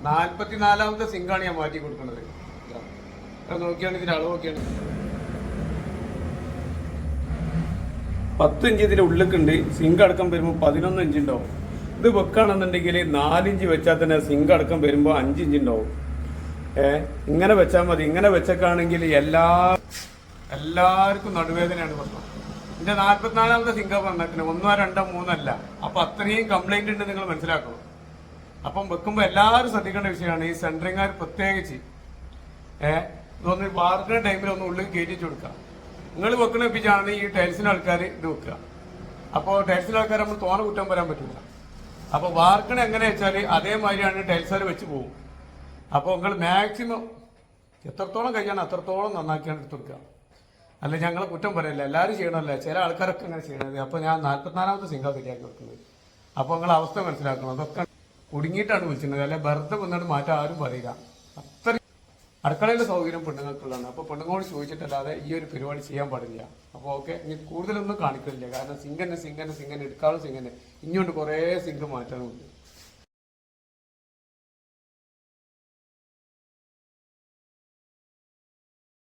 44ാമത്തെ സിങ്കാണ് ഞാൻ മാറ്റി കൊടുക്കുന്നത്. നോക്കിയാണ് ഇതിന്റെ അളവ് നോക്കിയാണ് 10 ഇഞ്ച് ഇതിന്റെ ഉള്ളിലുണ്ട്. സിങ്ക് അടക്കം വരുമ്പോൾ 11 ഇഞ്ച് ഉണ്ടാവും. ഇത് വെക്കുകയാണെന്നുണ്ടെങ്കിൽ 4 ഇഞ്ച് വെച്ചാൽ തന്നെ സിങ്ക് അടക്കം വരുമ്പോൾ 5 ഇഞ്ച് ഉണ്ടാവും. ഇങ്ങനെ വെച്ചാൽ മതി. ഇങ്ങനെ വെച്ചൊക്കെയാണെങ്കിൽ എല്ലാവർക്കും നടുവേദനയാണ് പ്രശ്നം. എന്റെ 44ാമത്തെ സിങ്ക പറഞ്ഞിട്ട് 1, 2, 3 അല്ല. അപ്പൊ അത്രയും കംപ്ലൈന്റ് ഉണ്ട് നിങ്ങൾ മനസ്സിലാക്കണം. അപ്പം വെക്കുമ്പോൾ എല്ലാവരും ശ്രദ്ധിക്കേണ്ട വിഷയമാണ് ഈ സെൻട്രിങ്ങാർ പ്രത്യേകിച്ച്. ഇതൊന്ന് വാർക്കുന്ന ടൈമിൽ ഒന്ന് ഉള്ളിൽ കയറ്റിട്ട് കൊടുക്കുക. നിങ്ങൾ വെക്കുന്ന വെപ്പിച്ചാണ് ഈ ടൈൽസിന് ആൾക്കാർ ഇത് വെക്കുക. അപ്പോൾ ടൈൽസിന് ആൾക്കാർ നമ്മൾ തോന കുറ്റം വരാൻ പറ്റില്ല. അപ്പൊ വാർക്കണ എങ്ങനെ വെച്ചാൽ അതേമാതിരിയാണ് ടൈൽസുകാർ വെച്ച് പോകും. അപ്പോൾ നിങ്ങൾ മാക്സിമം എത്രത്തോളം കഴിയാണ് അത്രത്തോളം നന്നാക്കിയാണ് എടുത്ത് കൊടുക്കുക. അല്ല ഞങ്ങളെ കുറ്റം പറയില്ല, എല്ലാവരും ചെയ്യണമല്ല, ചില ആൾക്കാരൊക്കെ അങ്ങനെ ചെയ്യണത്. അപ്പോൾ ഞാൻ 44ാമത്തെ സിങ്ക ശരിയാക്കി വെക്കുന്നത്. അപ്പോൾ നിങ്ങൾ അവസ്ഥ മനസ്സിലാക്കണം. അതൊക്കെ കുടുങ്ങിയിട്ടാണ് വിളിച്ചിരുന്നത്. അല്ലെ വെറുതെ വന്നിട്ട് മാറ്റാൻ ആരും പറയില്ല. അത്ര അടുക്കളയിലെ സൗകര്യം പെണ്ണുങ്ങൾക്കുള്ളതാണ്. അപ്പോൾ പെണ്ണുങ്ങളോട് ചോദിച്ചിട്ടല്ലാതെ ഈ ഒരു പരിപാടി ചെയ്യാൻ പാടില്ല. അപ്പോൾ ഓക്കെ, ഇനി കൂടുതലൊന്നും കാണിക്കില്ല. കാരണം സിങ്കന്നെ എടുക്കാനുള്ള സിങ്കന്നെ ഇനിയുണ്ട് കുറേ സിങ്ക് മാറ്റാനുണ്ട്.